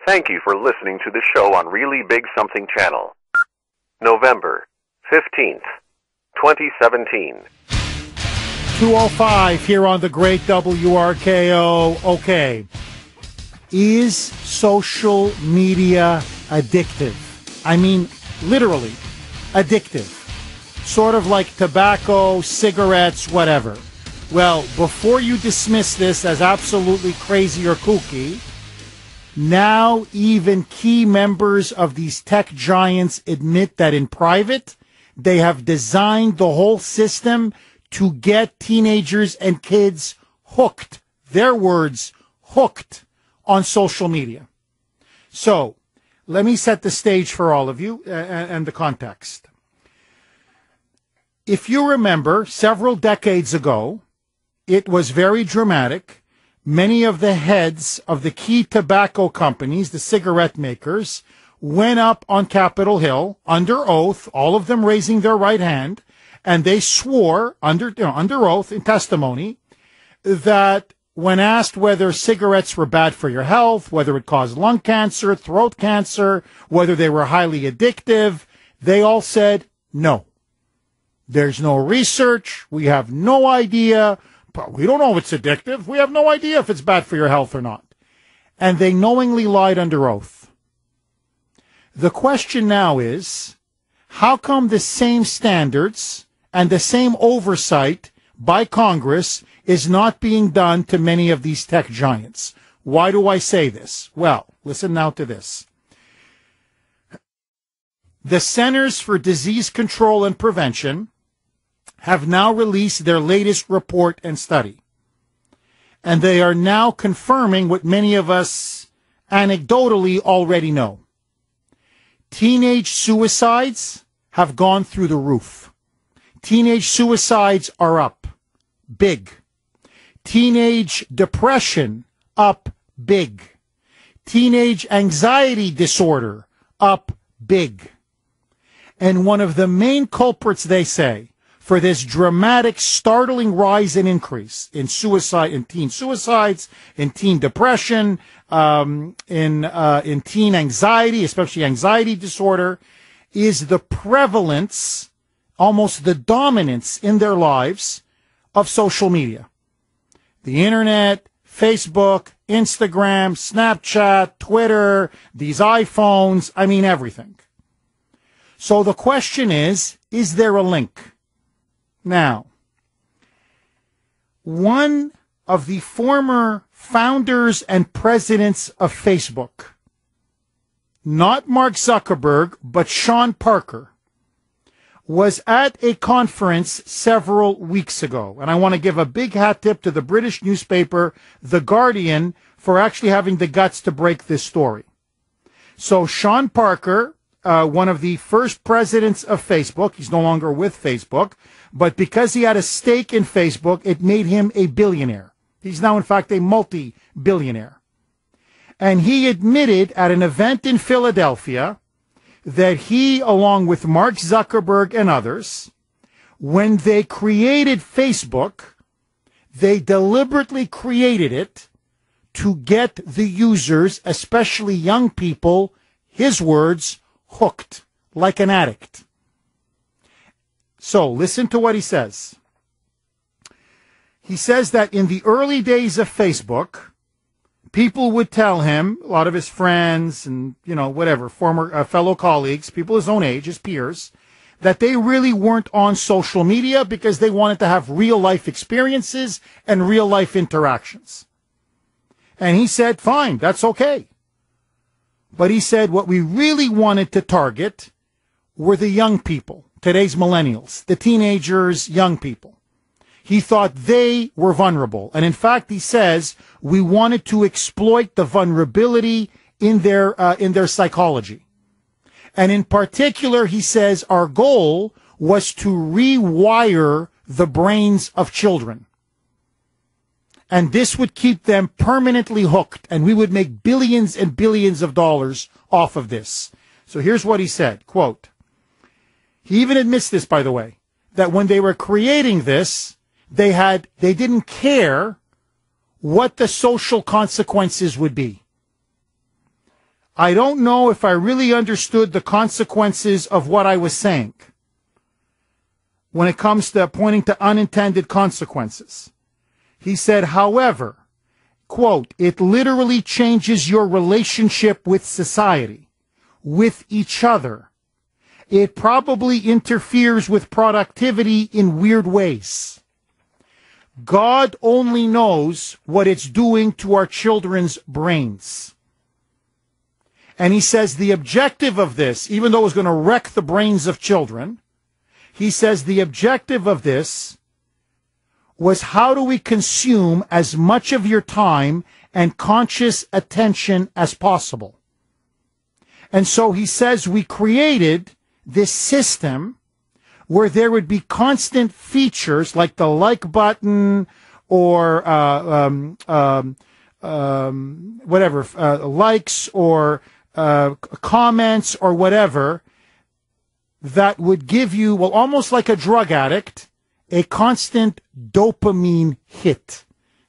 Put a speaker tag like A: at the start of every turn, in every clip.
A: Thank you for listening to the show on Really Big Something Channel. November 15th, 2017.
B: 2:05 here on the great WRKO. Okay. Is social media addictive? I mean, literally addictive. Sort of like tobacco, cigarettes, whatever. Well, before you dismiss this as absolutely crazy or kooky, now even key members of these tech giants admit that in private, they have designed the whole system to get teenagers and kids hooked. Their words, hooked on social media. So, let me set the stage for all of you and the context. If you remember, several decades ago, it was very dramatic. Many of the heads of the key tobacco companies, the cigarette makers, went up on Capitol Hill under oath, all of them raising their right hand, and they swore under oath in testimony that when asked whether cigarettes were bad for your health, whether it caused lung cancer, throat cancer, whether they were highly addictive, they all said no. There's no research. We have no idea. But we don't know if it's addictive. We have no idea if it's bad for your health or not. And they knowingly lied under oath. The question now is, how come the same standards and the same oversight by Congress is not being done to many of these tech giants? Why do I say this? Well, listen now to this. The Centers for Disease Control and Prevention have now released their latest report and study. And they are now confirming what many of us anecdotally already know. Teenage suicides have gone through the roof. Teenage suicides are up big. Teenage depression up big. Teenage anxiety disorder up big. And one of the main culprits, they say, for this dramatic, startling rise and increase in suicide, in teen suicides, in teen depression, in teen anxiety, especially anxiety disorder, is the prevalence, almost the dominance in their lives of social media. The internet, Facebook, Instagram, Snapchat, Twitter, these iPhones, I mean everything. So the question is there a link? Now, one of the former founders and presidents of Facebook, not Mark Zuckerberg, but Sean Parker, was at a conference several weeks ago. And I want to give a big hat tip to the British newspaper, The Guardian, for actually having the guts to break this story. So Sean Parker, one of the first presidents of Facebook, he's no longer with Facebook, but because he had a stake in Facebook, it made him a billionaire. He's now, in fact, a multi-billionaire. And he admitted at an event in Philadelphia that he, along with Mark Zuckerberg and others, when they created Facebook, they deliberately created it to get the users, especially young people, his words, hooked, like an addict. So listen to what he says. He says that in the early days of Facebook, people would tell him, a lot of his friends and, whatever, former fellow colleagues, people his own age, his peers, that they really weren't on social media because they wanted to have real life experiences and real life interactions. And he said, fine, that's okay. But he said what we really wanted to target were the young people, today's millennials, the teenagers, young people. He thought they were vulnerable. And in fact, he says we wanted to exploit the vulnerability in their psychology. And in particular, he says our goal was to rewire the brains of children. And this would keep them permanently hooked, and we would make billions and billions of dollars off of this. So here's what he said, quote, he even admits this, by the way, that when they were creating this, they didn't care what the social consequences would be. I don't know if I really understood the consequences of what I was saying when it comes to pointing to unintended consequences. He said, however, quote, it literally changes your relationship with society, with each other. It probably interferes with productivity in weird ways. God only knows what it's doing to our children's brains. And he says the objective of this, even though it's going to wreck the brains of children, he says the objective of this was how do we consume as much of your time and conscious attention as possible. And so he says we created this system where there would be constant features like the like button or whatever, likes or comments or whatever that would give you, well, almost like a drug addict, a constant dopamine hit.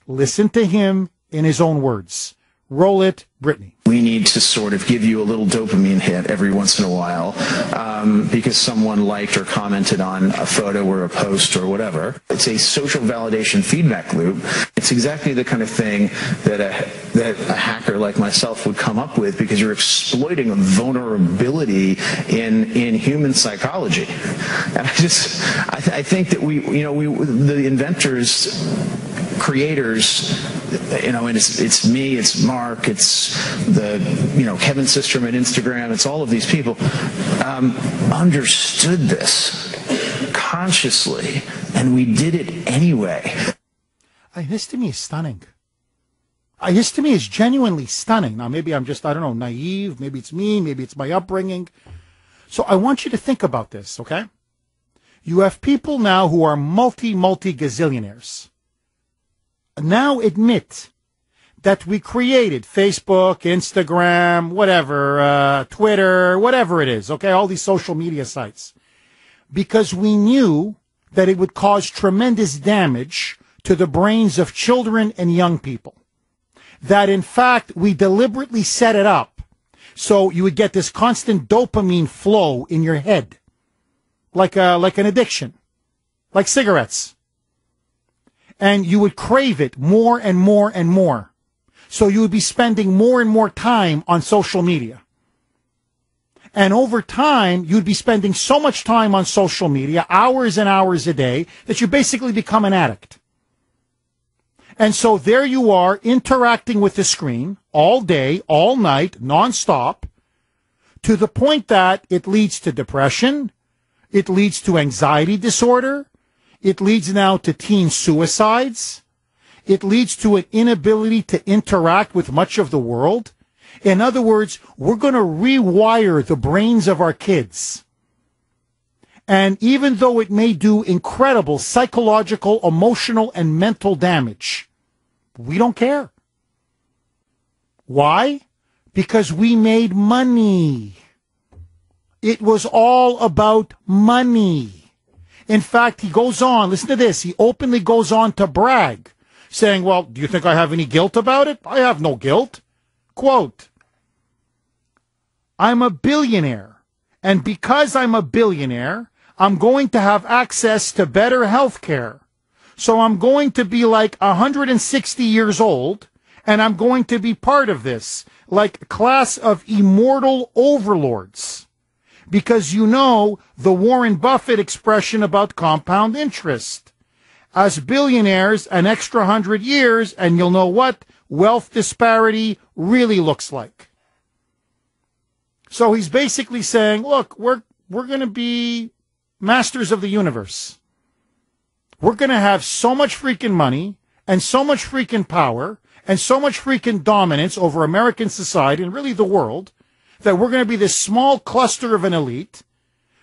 B: Listen to him in his own words. Roll it, Brittany.
C: We need to sort of give you a little dopamine hit every once in a while because someone liked or commented on a photo or a post or whatever. It's a social validation feedback loop. It's exactly the kind of thing that a hacker like myself would come up with because you're exploiting a vulnerability in human psychology. And I think that the inventors, creators, and it's me, it's Mark, it's Kevin Systrom at Instagram, it's all of these people, understood this consciously, and we did it anyway.
B: This to me is stunning. This to me is genuinely stunning. Now, maybe I'm just, naive, maybe it's me, maybe it's my upbringing. So I want you to think about this, okay? You have people now who are multi-gazillionaires. Now admit that we created Facebook, Instagram, whatever, Twitter, whatever it is, okay, all these social media sites, because we knew that it would cause tremendous damage to the brains of children and young people. That, in fact, we deliberately set it up so you would get this constant dopamine flow in your head, like an addiction, like cigarettes. And you would crave it more and more and more. So you would be spending more and more time on social media. And over time, you'd be spending so much time on social media, hours and hours a day, that you basically become an addict. And so there you are interacting with the screen all day, all night, nonstop, to the point that it leads to depression, it leads to anxiety disorder, it leads now to teen suicides. It leads to an inability to interact with much of the world. In other words, we're going to rewire the brains of our kids. And even though it may do incredible psychological, emotional, and mental damage, we don't care. Why? Because we made money. It was all about money. In fact, he goes on, listen to this, he openly goes on to brag, saying, well, do you think I have any guilt about it? I have no guilt. Quote, I'm a billionaire, and because I'm a billionaire, I'm going to have access to better health care. So I'm going to be like 160 years old, and I'm going to be part of this, like a class of immortal overlords. Because the Warren Buffett expression about compound interest. As billionaires, an extra 100 years, and you'll know what wealth disparity really looks like. So he's basically saying, look, we're going to be masters of the universe. We're going to have so much freaking money and so much freaking power and so much freaking dominance over American society and really the world that we're going to be this small cluster of an elite,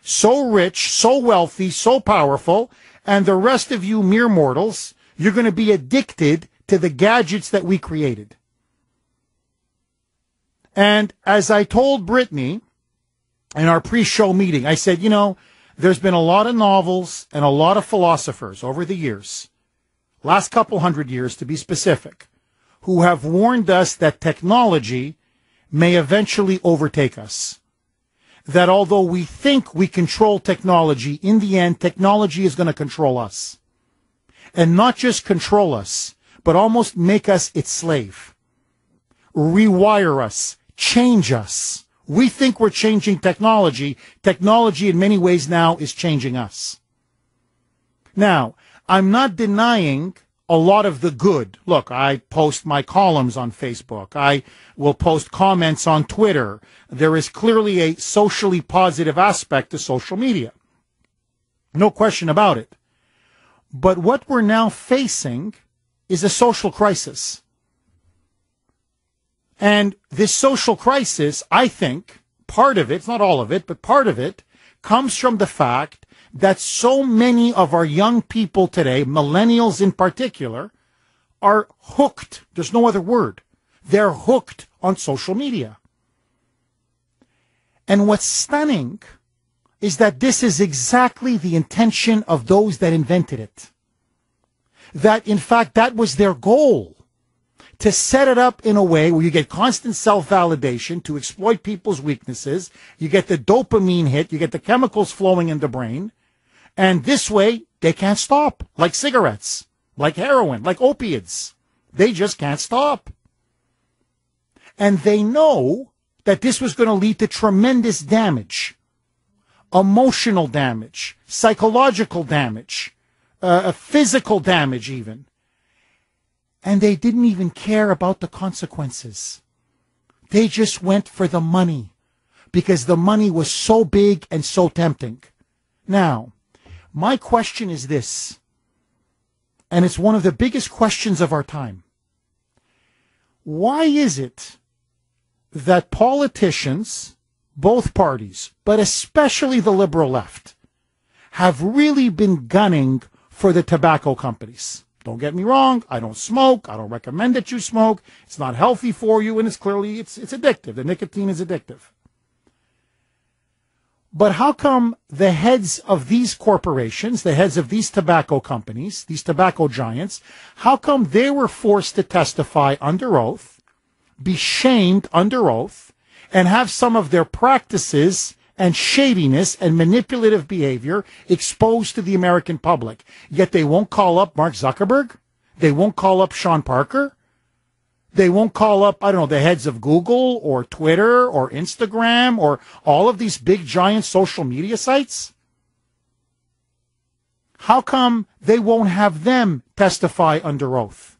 B: so rich, so wealthy, so powerful, and the rest of you mere mortals, you're going to be addicted to the gadgets that we created. And as I told Brittany in our pre-show meeting, I said, there's been a lot of novels and a lot of philosophers over the years, last couple hundred years to be specific, who have warned us that technology may eventually overtake us. That although we think we control technology, in the end, technology is going to control us. And not just control us, but almost make us its slave. Rewire us, change us. We think we're changing technology. Technology in many ways now is changing us. Now, I'm not denying a lot of the good. Look, I post my columns on Facebook. I will post comments on Twitter. There is clearly a socially positive aspect to social media. No question about it. But what we're now facing is a social crisis. And this social crisis, I think, part of it, it's not all of it, but part of it, comes from the fact that so many of our young people today, millennials in particular, are hooked. There's no other word. They're hooked on social media. And what's stunning is that this is exactly the intention of those that invented it. That, in fact, that was their goal, to set it up in a way where you get constant self-validation, to exploit people's weaknesses, you get the dopamine hit, you get the chemicals flowing in the brain, and this way, they can't stop, like cigarettes, like heroin, like opiates. They just can't stop. And they know that this was going to lead to tremendous damage, emotional damage, psychological damage, physical damage even. And they didn't even care about the consequences. They just went for the money because the money was so big and so tempting. Now, my question is this, and it's one of the biggest questions of our time. Why is it that politicians, both parties, but especially the liberal left, have really been gunning for the tobacco companies? Don't get me wrong, I don't smoke, I don't recommend that you smoke, it's not healthy for you, and it's addictive. The nicotine is addictive. But how come the heads of these corporations, the heads of these tobacco companies, these tobacco giants, how come they were forced to testify under oath, be shamed under oath, and have some of their practices and shadiness and manipulative behavior exposed to the American public? Yet they won't call up Mark Zuckerberg? They won't call up Sean Parker? They won't call up, I don't know, the heads of Google or Twitter or Instagram or all of these big giant social media sites? How come they won't have them testify under oath?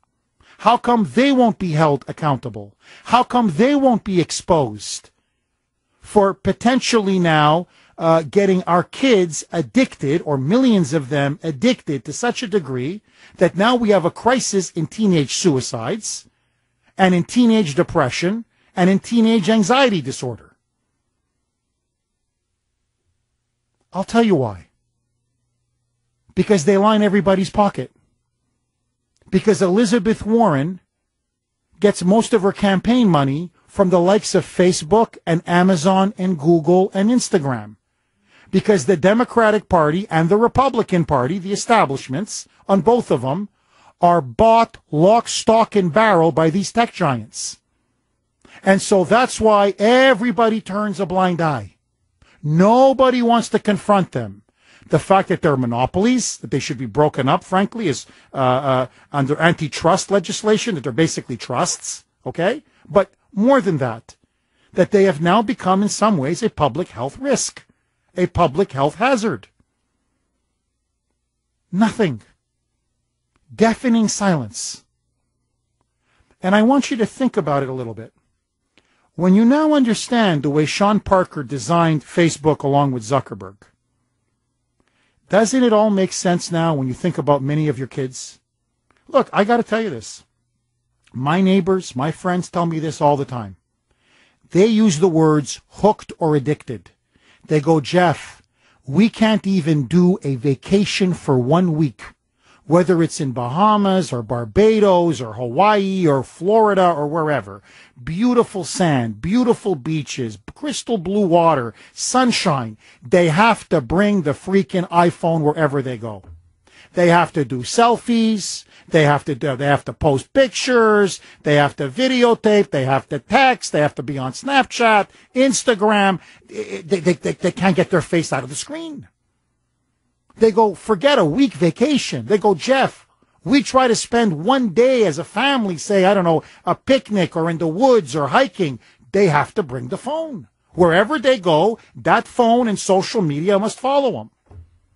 B: How come they won't be held accountable? How come they won't be exposed for potentially now getting our kids addicted, or millions of them addicted to such a degree that now we have a crisis in teenage suicides, and in teenage depression, and in teenage anxiety disorder? I'll tell you why. Because they line everybody's pocket. Because Elizabeth Warren gets most of her campaign money from the likes of Facebook and Amazon and Google and Instagram. Because the Democratic Party and the Republican Party, the establishments on both of them, are bought lock, stock, and barrel by these tech giants. And so that's why everybody turns a blind eye. Nobody wants to confront them. The fact that they're monopolies, that they should be broken up, frankly, is under antitrust legislation, that they're basically trusts, okay? But more than that, that they have now become in some ways a public health risk, a public health hazard. Nothing. Deafening silence. And I want you to think about it a little bit. When you now understand the way Sean Parker designed Facebook along with Zuckerberg, doesn't it all make sense now when you think about many of your kids? Look, I got to tell you this. My neighbors, my friends tell me this all the time. They use the words hooked or addicted. They go, Jeff, we can't even do a vacation for 1 week, whether it's in Bahamas or Barbados or Hawaii or Florida or wherever. Beautiful sand, beautiful beaches, crystal blue water, sunshine. They have to bring the freaking iPhone wherever they go. They have to do selfies. They have to post pictures. They have to videotape. They have to text. They have to be on Snapchat, Instagram. They can't get their face out of the screen. They go, forget a week vacation. They go, Jeff, we try to spend one day as a family, say, I don't know, a picnic or in the woods or hiking. They have to bring the phone. Wherever they go, that phone and social media must follow them.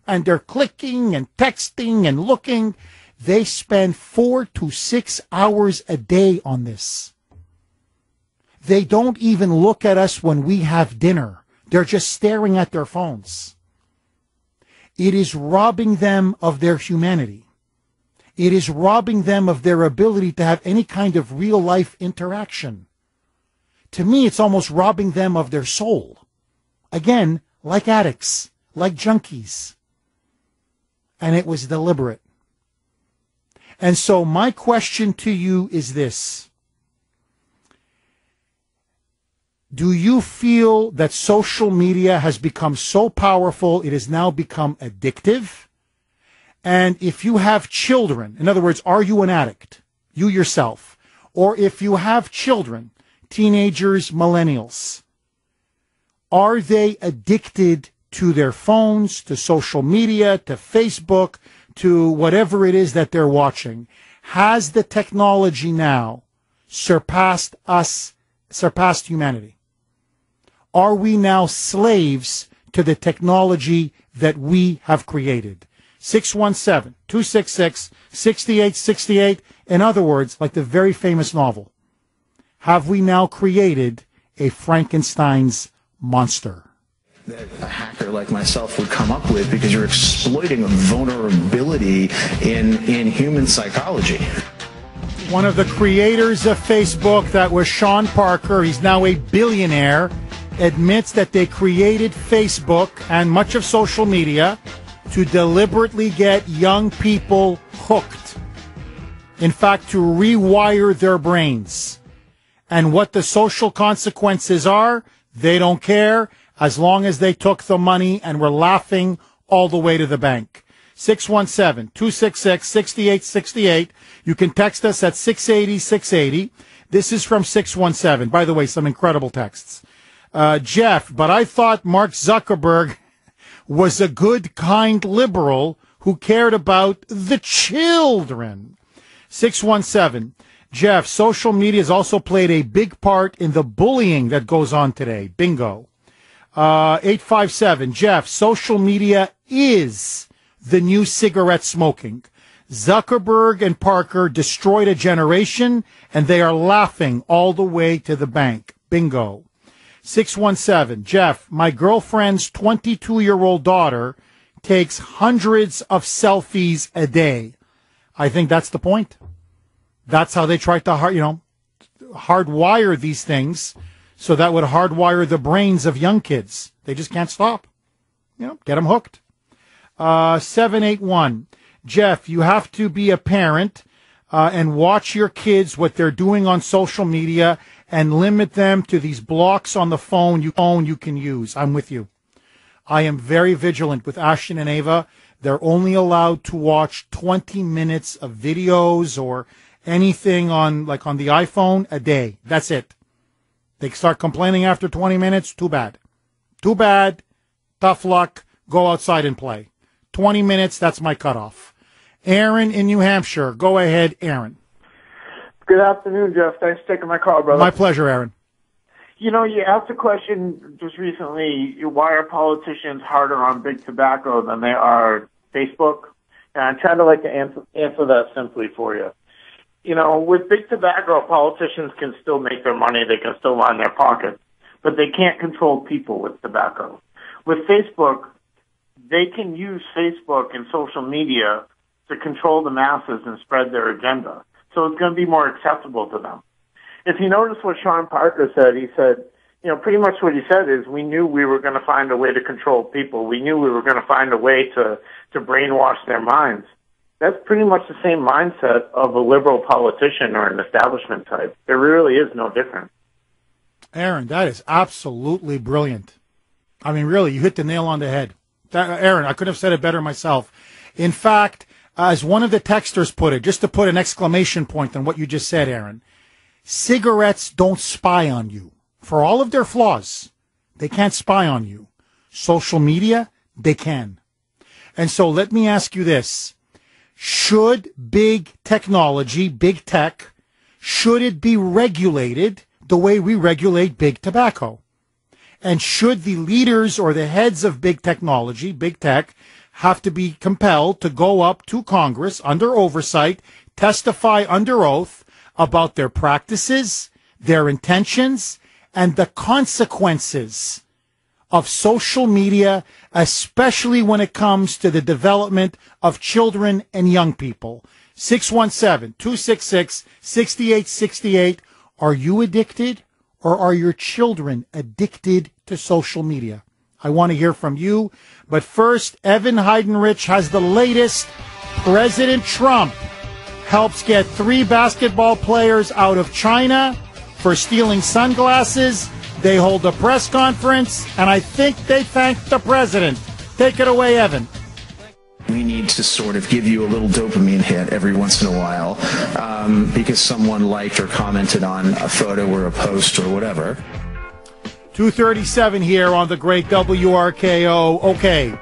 B: And they're clicking and texting and looking. They spend 4 to 6 hours a day on this. They don't even look at us when we have dinner. They're just staring at their phones. It is robbing them of their humanity. It is robbing them of their ability to have any kind of real life interaction. To me, it's almost robbing them of their soul. Again, like addicts, like junkies. And it was deliberate. And so my question to you is this. Do you feel that social media has become so powerful it has now become addictive? And if you have children, in other words, are you an addict, you yourself? Or if you have children, teenagers, millennials, are they addicted to their phones, to social media, to Facebook, to whatever it is that they're watching? Has the technology now surpassed us, surpassed humanity? Are we now slaves to the technology that we have created? 617-266-6868. In other words, like the very famous novel, have we now created a Frankenstein's monster?
C: That a hacker like myself would come up with, because you're exploiting a vulnerability in human psychology.
B: One of the creators of Facebook, that was Sean Parker, he's now a billionaire, admits that they created Facebook and much of social media to deliberately get young people hooked. In fact, to rewire their brains. And what the social consequences are, they don't care, as long as they took the money and were laughing all the way to the bank. 617-266-6868. You can text us at 680-680. This is from 617. By the way, some incredible texts. Jeff, but I thought Mark Zuckerberg was a good, kind liberal who cared about the children. 617. Jeff, social media has also played a big part in the bullying that goes on today. Bingo. 857. Jeff, social media is the new cigarette smoking. Zuckerberg and Parker destroyed a generation, and they are laughing all the way to the bank. Bingo. 617. Jeff, my girlfriend's 22-year-old daughter takes hundreds of selfies a day. I think that's the point. That's how they try to hardwire these things, so that would hardwire the brains of young kids. They just can't stop. Get them hooked. 781. Jeff, you have to be a parent and watch your kids, what they're doing on social media, and limit them to these blocks on the phone you can use. I'm with you. I am very vigilant with Ashton and Ava. They're only allowed to watch 20 minutes of videos or anything on the iPhone a day. That's it. They start complaining after 20 minutes. Too bad. Too bad. Tough luck. Go outside and play. 20 minutes, that's my cutoff. Aaron in New Hampshire. Go ahead, Aaron.
D: Good afternoon, Jeff. Thanks for taking my call, brother.
B: My pleasure, Aaron.
D: You asked a question just recently, why are politicians harder on big tobacco than they are Facebook? And I'm trying to answer that simply for you. With big tobacco, politicians can still make their money, they can still line their pockets, but they can't control people with tobacco. With Facebook, they can use Facebook and social media to control the masses and spread their agenda. So it's going to be more acceptable to them. If you notice what Sean Parker said, he said, pretty much what he said is we knew we were going to find a way to control people. We knew we were going to find a way to brainwash their minds. That's pretty much the same mindset of a liberal politician or an establishment type. There really is no difference.
B: Aaron, that is absolutely brilliant. I mean, really, you hit the nail on the head. Aaron, I couldn't have said it better myself. In fact, As one of the texters put it, just to put an exclamation point on what you just said, Aaron, cigarettes don't spy on you. For all of their flaws, they can't spy on you. Social media, they can. And so let me ask you this. Should big technology, big tech, should it be regulated the way we regulate big tobacco? And should the leaders or the heads of big technology, big tech, have to be compelled to go up to Congress under oversight, testify under oath about their practices, their intentions, and the consequences of social media, especially when it comes to the development of children and young people? 617-266-6868. Are you addicted, or are your children addicted to social media? I want to hear from you. But first, Evan Heidenrich has the latest. President Trump helps get 3 basketball players out of China for stealing sunglasses. They hold a press conference, and I think they thanked the president. Take it away, Evan.
C: We need to sort of give you a little dopamine hit every once in a while because someone liked or commented on a photo or a post or whatever.
B: 2:37 here on the great WRKO. Okay,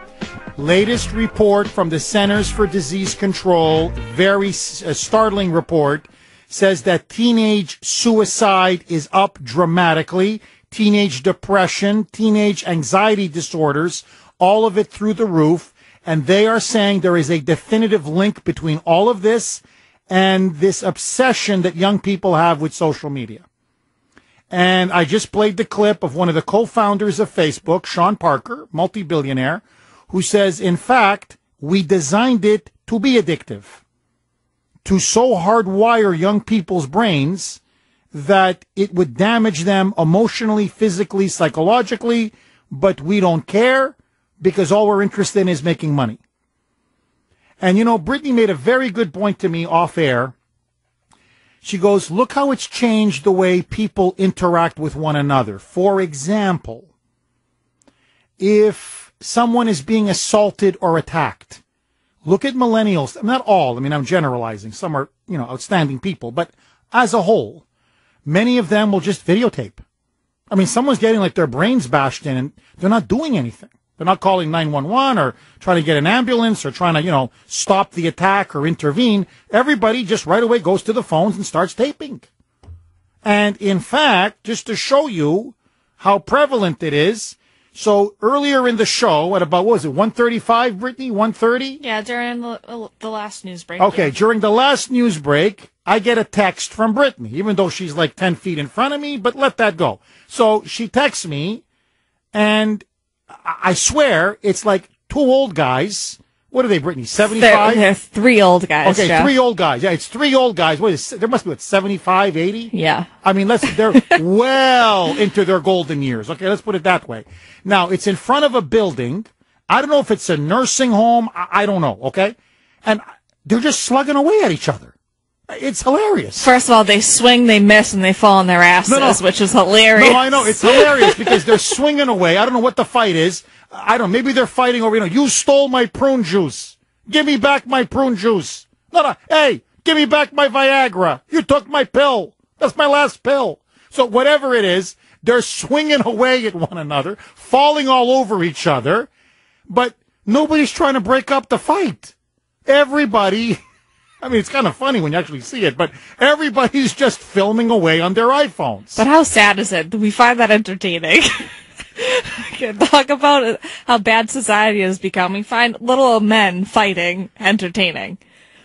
B: latest report from the Centers for Disease Control, very startling report, says that teenage suicide is up dramatically. Teenage depression, teenage anxiety disorders, all of it through the roof. And they are saying there is a definitive link between all of this and this obsession that young people have with social media. And I just played the clip of one of the co-founders of Facebook, Sean Parker, multi-billionaire, who says, in fact, we designed it to be addictive, to so hardwire young people's brains that it would damage them emotionally, physically, psychologically, but we don't care because all we're interested in is making money. And, you know, Brittany made a very good point to me off air. She goes, look how it's changed the way people interact with one another. For example, if someone is being assaulted or attacked, look at millennials. Not all. I mean, I'm generalizing. Some are, you know, outstanding people. But as a whole, many of them will just videotape. I mean, someone's getting like their brains bashed in and they're not doing anything. They're not calling 911 or trying to get an ambulance or trying to, you know, stop the attack or intervene. Everybody just right away goes to the phones and starts taping. And in fact, just to show you how prevalent it is, so earlier in the show at about, what was it, 1:35, Brittany? 1:30?
E: Yeah, during the last news break.
B: Okay,
E: yeah.
B: During the last news break, I get a text from Brittany, even though she's like 10 feet in front of me, but let that go. So she texts me, and I swear it's like 2 old guys. What are they, Brittany? 75?
E: They're 3 old guys.
B: Okay,
E: Jeff.
B: 3 old guys. Yeah, it's 3 old guys. What is, there must be, 75, 80?
E: Yeah.
B: I mean, they're well into their golden years. Okay, let's put it that way. Now, it's in front of a building. I don't know if it's a nursing home. I don't know, okay? And they're just slugging away at each other. It's hilarious.
E: First of all, they swing, they miss, and they fall on their asses, which is hilarious.
B: No, I know. It's hilarious because they're swinging away. I don't know what the fight is. I don't know. Maybe they're fighting over, you stole my prune juice. Give me back my prune juice. No. Hey, give me back my Viagra. You took my pill. That's my last pill. So whatever it is, they're swinging away at one another, falling all over each other, but nobody's trying to break up the fight. Everybody... I mean, it's kind of funny when you actually see it, but everybody's just filming away on their iPhones.
E: But how sad is it? We find that entertaining. Talk about how bad society has become. We find little men fighting entertaining.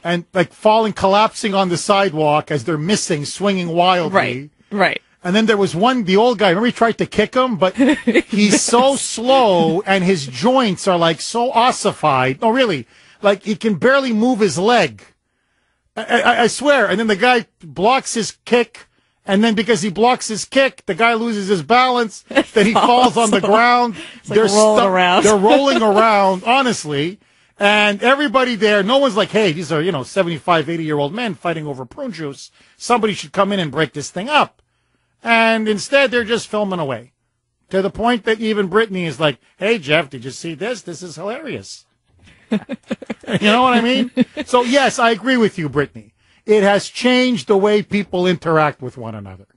B: And like collapsing on the sidewalk as they're missing, swinging wildly.
E: Right.
B: And then there was the old guy, remember he tried to kick him, but he's so slow and his joints are like so ossified. No, really, like he can barely move his leg. I swear. And then the guy blocks his kick, and then because he blocks his kick, the guy loses his balance. Then he falls on the ground.
E: They're rolling around.
B: They're rolling around, honestly. And everybody there, no one's like, hey, these are, 75, 80-year-old men fighting over prune juice. Somebody should come in and break this thing up. And instead, they're just filming away. To the point that even Brittany is like, hey, Jeff, did you see this? This is hilarious. You know what I mean? So, yes, I agree with you, Brittany. It has changed the way people interact with one another.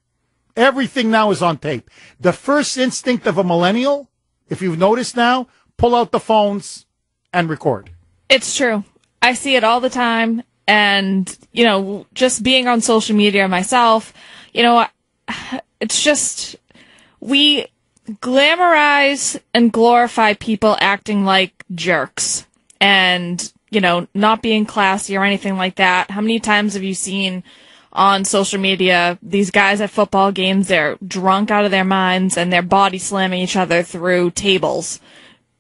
B: Everything now is on tape. The first instinct of a millennial, if you've noticed now, pull out the phones and record.
E: It's true. I see it all the time. And, you know, just being on social media myself, you know, it's just, we glamorize and glorify people acting like jerks and, you know, not being classy or anything like that. How many times have you seen on social media these guys at football games, they're drunk out of their minds and they're body slamming each other through tables?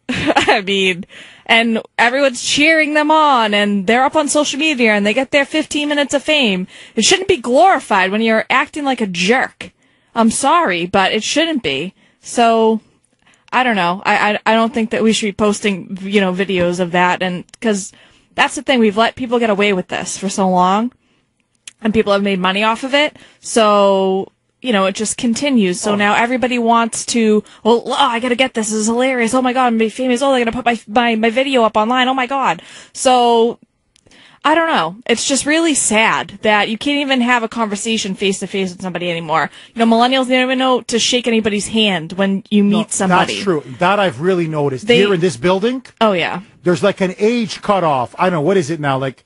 E: I mean, and everyone's cheering them on and they're up on social media and they get their 15 minutes of fame. It shouldn't be glorified when you're acting like a jerk. I'm sorry, but it shouldn't be. So, I don't know. I don't think that we should be posting, you know, videos of that, and because that's the thing, we've let people get away with this for so long, and people have made money off of it. So, you know, it just continues. So now everybody wants to, well, oh, I gotta get this. This is hilarious. Oh my God, I'm gonna be famous. Oh, they're gonna put my video up online. Oh my God. So, I don't know. It's just really sad that you can't even have a conversation face to face with somebody anymore. You know, millennials, they don't even know to shake anybody's hand when you meet somebody.
B: That's true. That I've really noticed. Here in this building,
E: oh yeah,
B: there's like an age cutoff. I don't know, what is it now? Like,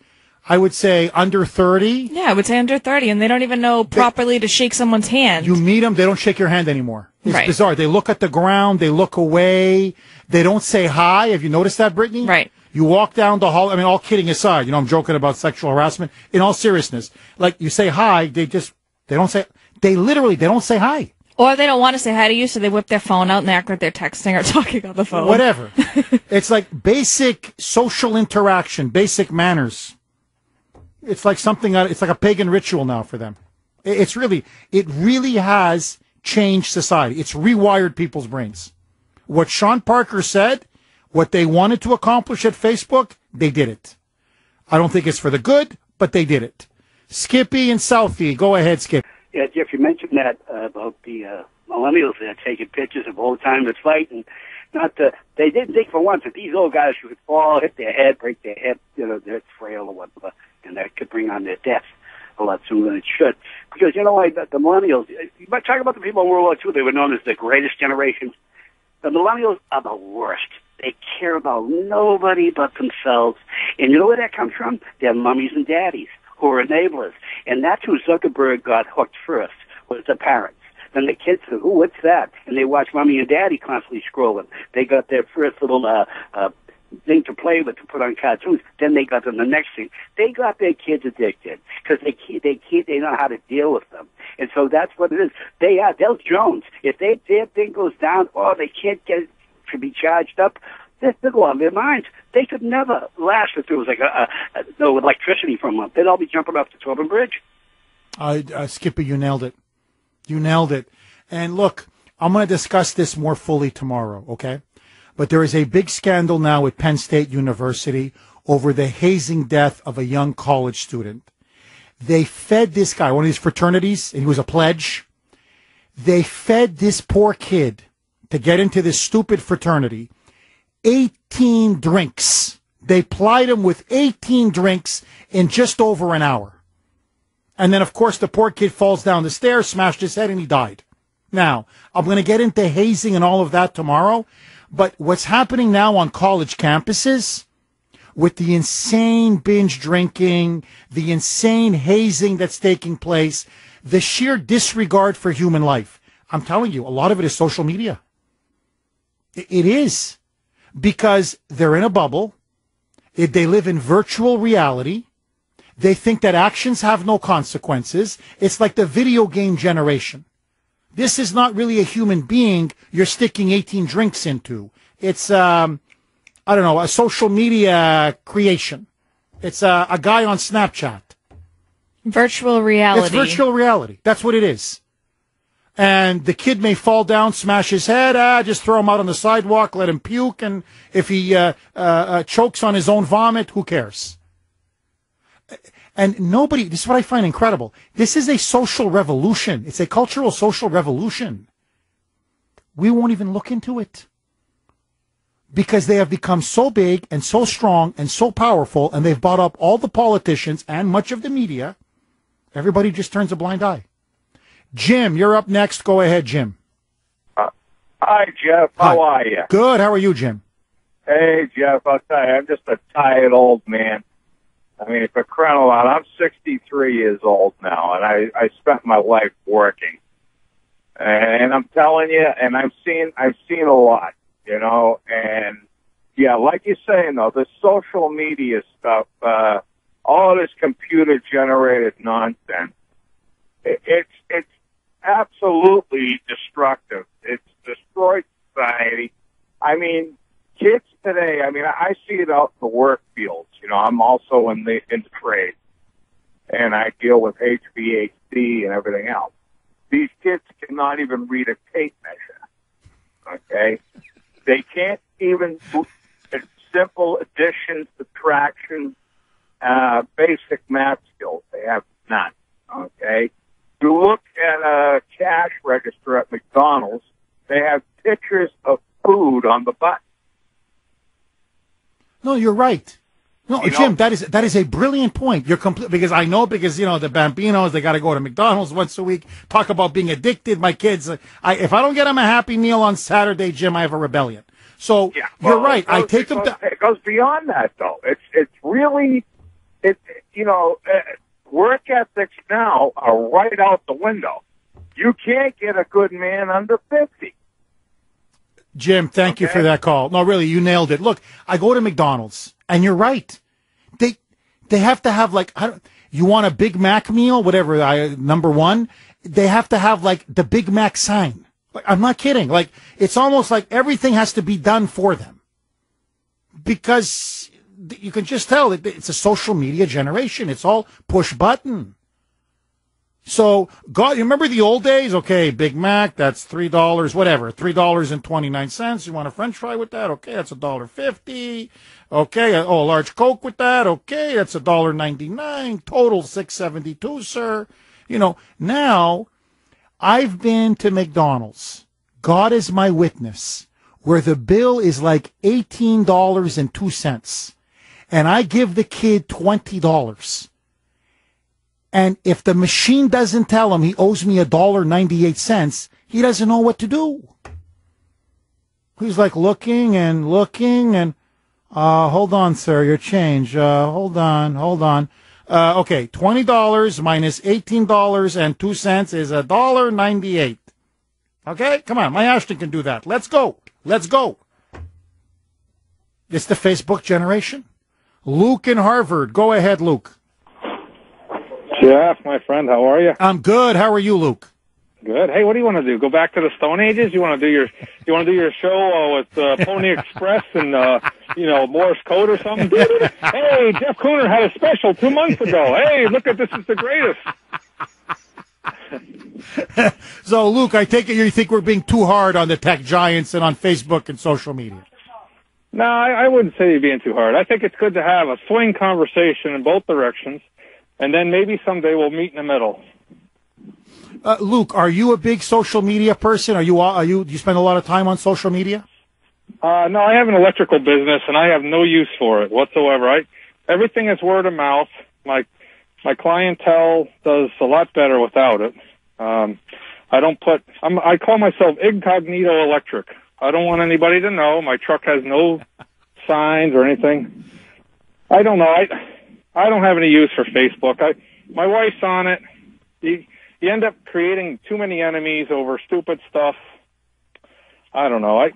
B: I would say under 30.
E: Yeah, I would say under 30, and they don't even know properly to shake someone's hand.
B: You meet them, they don't shake your hand anymore. It's
E: right.
B: Bizarre. They look at the ground, they look away, they don't say hi. Have you noticed that, Brittany?
E: Right.
B: You walk down the hall, I mean, all kidding aside, you know, I'm joking about sexual harassment. In all seriousness, like, you say hi, they don't say hi.
E: Or they don't want to say hi to you, so they whip their phone out and they act like they're texting or talking on the phone.
B: Whatever. It's like basic social interaction, basic manners. It's like it's like a pagan ritual now for them. It really has changed society. It's rewired people's brains. What Sean Parker said, what they wanted to accomplish at Facebook, they did it. I don't think it's for the good, but they did it. Skippy and Southie, go ahead, Skip.
F: Yeah, Jeff, you mentioned that about the millennials that are taking pictures of old timers fighting. They didn't think for once that these old guys could fall, hit their head, break their head, you know, they're frail or whatever, and that could bring on their death a lot sooner than it should. Because, you know, like the millennials, you might talk about the people in World War II, they were known as the greatest generation. The millennials are the worst. They care about nobody but themselves. And you know where that comes from? Their mummies and daddies, who are enablers. And that's who Zuckerberg got hooked first, was the parents. Then the kids said, "Ooh, what's that?" And they watch mommy and daddy constantly scrolling. They got their first little thing to play with to put on cartoons. Then they got them the next thing. They got their kids addicted because they know how to deal with them. And so that's what it is. They'll Jones. If their thing goes down, or they can't get it to be charged up, they'll go on their minds. They could never last if there was like no electricity from them. They'd all be jumping off the Tobin Bridge.
B: Skippy, you nailed it. You nailed it. And look, I'm going to discuss this more fully tomorrow, okay? But there is a big scandal now at Penn State University over the hazing death of a young college student. They fed this guy, one of these fraternities, and he was a pledge. They fed this poor kid to get into this stupid fraternity 18 drinks. They plied him with 18 drinks in just over an hour. And then, of course, the poor kid falls down the stairs, smashed his head, and he died. Now, I'm going to get into hazing and all of that tomorrow. But what's happening now on college campuses with the insane binge drinking, the insane hazing that's taking place, the sheer disregard for human life, I'm telling you, a lot of it is social media. It is. Because they're in a bubble. They live in virtual reality. They think that actions have no consequences. It's like the video game generation. This is not really a human being you're sticking 18 drinks into. It's, I don't know, a social media creation. It's a guy on Snapchat.
E: Virtual reality.
B: It's virtual reality. That's what it is. And the kid may fall down, smash his head, just throw him out on the sidewalk, let him puke, and if he chokes on his own vomit, who cares? And nobody, this is what I find incredible. This is a social revolution. It's a cultural social revolution. We won't even look into it. because they have become so big and so strong and so powerful, and they've bought up all the politicians and much of the media. Everybody just turns a blind eye. Jim, you're up next. Go ahead, Jim.
G: Hi, Jeff. How are you?
B: Good. How are you, Jim?
G: Hey, Jeff, I'll tell you, I'm just a tired old man. I mean, for crying out loud, I'm 63 years old now, and I spent my life working. And I'm telling you, and I've seen a lot, you know, and yeah, like you're saying though, the social media stuff, all this computer generated nonsense, it's absolutely destructive. It's destroyed society. I mean, kids today, I mean, I see it out in the work fields. You know, I'm also in the trade, and I deal with HVAC and everything else. These kids cannot even read a tape measure, okay? They can't even do simple addition, subtraction, basic math skills. They have none, okay? You look at a cash register at McDonald's, they have pictures of food on the button.
B: No, you're right. No,
G: You
B: Jim,
G: know?
B: that is a brilliant point. You're because I know because you know the Bambinos, they got to go to McDonald's once a week. Talk about being addicted. My kids, if I don't get them a Happy Meal on Saturday, Jim, I have a rebellion. So
G: Yeah,
B: you're
G: well,
B: right. I take them to.
G: It goes beyond that, though. It's really, you know, work ethics now are right out the window. You can't get a good man under 50.
B: Jim, thank you for that call. No, really, you nailed it. Look, I go to McDonald's, and you're right. They have to have like you want a Big Mac meal, whatever. Number one, they have to have like the Big Mac sign. Like, I'm not kidding. Like it's almost like everything has to be done for them because you can just tell that it's a social media generation. It's all push button. So, God, you remember the old days? Okay, Big Mac, that's $3, whatever, $3.29. You want a French fry with that? Okay, that's $1.50. Okay, a large Coke with that? Okay, that's $1.99. Total $6.72, sir. You know, now I've been to McDonald's. God is my witness, where the bill is like $18.02, and I give the kid $20. And if the machine doesn't tell him he owes me $1.98, he doesn't know what to do. He's like looking and, hold on, sir, your change. Hold on. Okay, $20 minus $18.02 is $1.98. Okay, come on, my Ashton can do that. Let's go. It's the Facebook generation. Luke in Harvard. Go ahead, Luke.
H: Jeff, my friend, how are you?
B: I'm good. How are you, Luke?
H: Good. Hey, what do you want to do? Go back to the Stone Ages? You want to do your show with Pony Express and Morse code or something? Hey, Jeff Kuhner had a special 2 months ago. Hey, look at this! Is the greatest.
B: So, Luke, I take it you think we're being too hard on the tech giants and on Facebook and social media.
H: No, I wouldn't say you're being too hard. I think it's good to have a swing conversation in both directions. And then maybe someday we'll meet in the middle.
B: Luke, are you a big social media person? Do you spend a lot of time on social media?
H: No, I have an electrical business and I have no use for it whatsoever. Everything is word of mouth. My clientele does a lot better without it. I call myself incognito electric. I don't want anybody to know. My truck has no signs or anything. I don't know. I don't have any use for Facebook. My wife's on it. You end up creating too many enemies over stupid stuff. I don't know.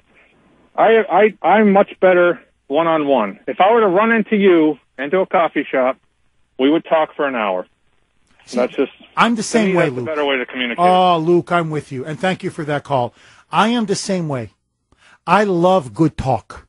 H: I'm much better one-on-one. If I were to run into you into a coffee shop, we would talk for an hour.
B: See,
H: that's just.
B: I'm the same way,
H: that's
B: Luke.
H: A better way to communicate.
B: Oh, Luke, I'm with you, and thank you for that call. I am the same way. I love good talk.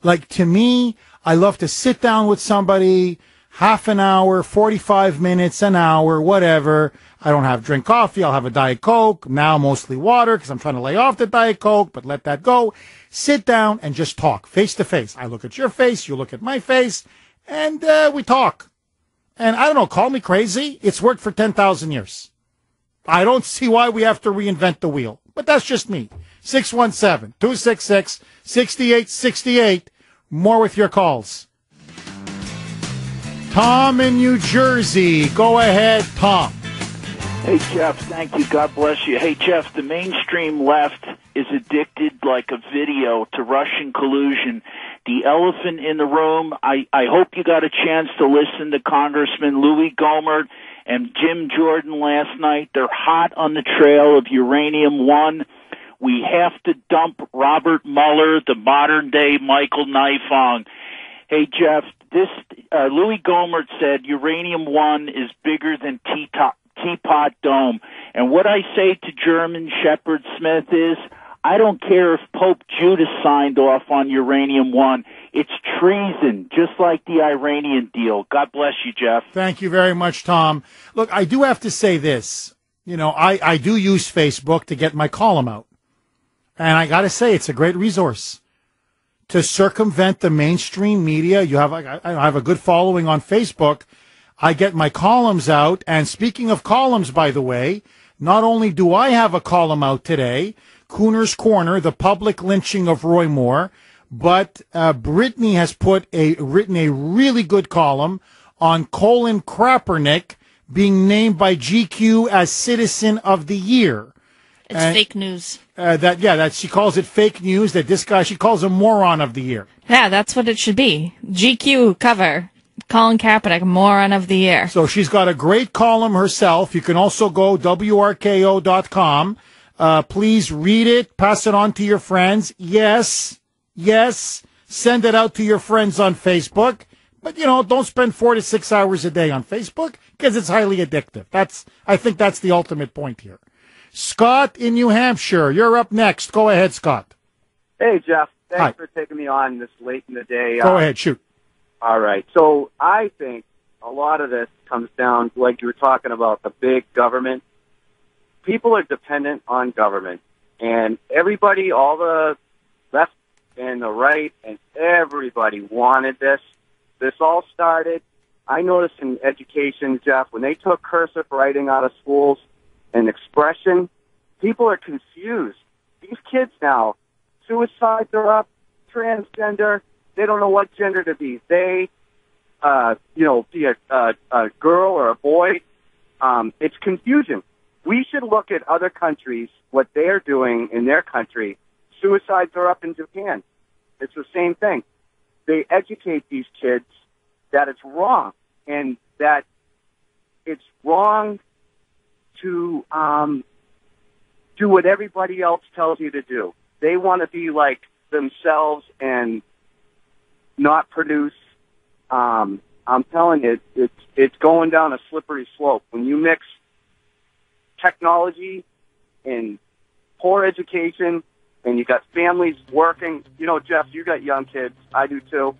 B: Like, to me, I love to sit down with somebody, half an hour, 45 minutes, an hour, whatever. I don't drink coffee. I'll have a Diet Coke. Now mostly water because I'm trying to lay off the Diet Coke, but let that go. Sit down and just talk face to face. I look at your face. You look at my face and we talk. And I don't know, call me crazy. It's worked for 10,000 years. I don't see why we have to reinvent the wheel, but that's just me. 617-266-6868. More with your calls. Tom in New Jersey. Go ahead, Tom.
I: Hey, Jeff, thank you. God bless you. Hey, Jeff, the mainstream left is addicted like a video to Russian collusion. The elephant in the room, I hope you got a chance to listen to Congressman Louis Gohmert and Jim Jordan last night. They're hot on the trail of Uranium One. We have to dump Robert Mueller, the modern-day Michael Nifong. Hey, Jeff, Louis Gohmert said Uranium One is bigger than Teapot Dome. And what I say to German Shepard Smith is, I don't care if Pope Judas signed off on Uranium One. It's treason, just like the Iranian deal. God bless you, Jeff.
B: Thank you very much, Tom. Look, I do have to say this. You know, I do use Facebook to get my column out. And I got to say, it's a great resource to circumvent the mainstream media. I have a good following on Facebook. I get my columns out. And speaking of columns, by the way, not only do I have a column out today, Kuhner's Corner, the public lynching of Roy Moore, but Brittany has written a really good column on Colin Kaepernick being named by GQ as Citizen of the Year.
E: It's fake news.
B: That she calls it fake news. That this guy, she calls him moron of the year.
E: Yeah, that's what it should be. GQ cover. Colin Kaepernick, moron of the year.
B: So she's got a great column herself. You can also go WRKO.com. Please read it. Pass it on to your friends. Yes. Send it out to your friends on Facebook. But, don't spend 4 to 6 hours a day on Facebook because it's highly addictive. I think that's the ultimate point here. Scott in New Hampshire, you're up next. Go ahead, Scott.
J: Hey, Jeff. Thanks
B: Hi.
J: for taking me on this late in the day.
B: Go ahead, shoot.
J: All right. So I think a lot of this comes down, like you were talking about, the big government. People are dependent on government. And everybody, all the left and the right, and everybody wanted this. This all started, I noticed in education, Jeff, when they took cursive writing out of schools, and expression, people are confused. These kids now, suicides are up, transgender, they don't know what gender to be. They, be a girl or a boy. It's confusion. We should look at other countries, what they're doing in their country. Suicides are up in Japan. It's the same thing. They educate these kids that it's wrong, and that it's wrong to do what everybody else tells you to do. They want to be like themselves and not produce. I'm telling you, it's going down a slippery slope. When you mix technology and poor education, and you got families working, Jeff, you got young kids. I do too.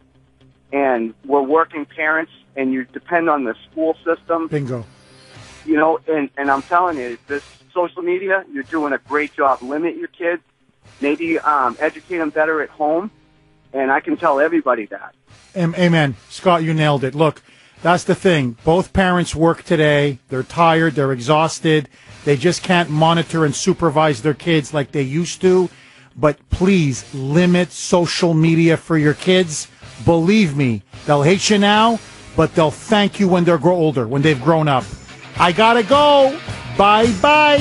J: And we're working parents, and you depend on the school system.
B: Bingo.
J: And I'm telling you, this social media, you're doing a great job. Limit your kids. Maybe educate them better at home. And I can tell everybody that.
B: Amen. Scott, you nailed it. Look, that's the thing. Both parents work today. They're tired. They're exhausted. They just can't monitor and supervise their kids like they used to. But please limit social media for your kids. Believe me, they'll hate you now, but they'll thank you when they're older, when they've grown up. I gotta go. Bye-bye.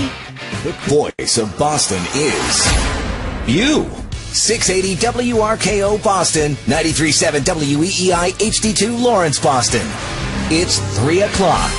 K: The voice of Boston is you. 680 WRKO Boston, 93.7 WEEI HD2 Lawrence, Boston. It's 3 o'clock.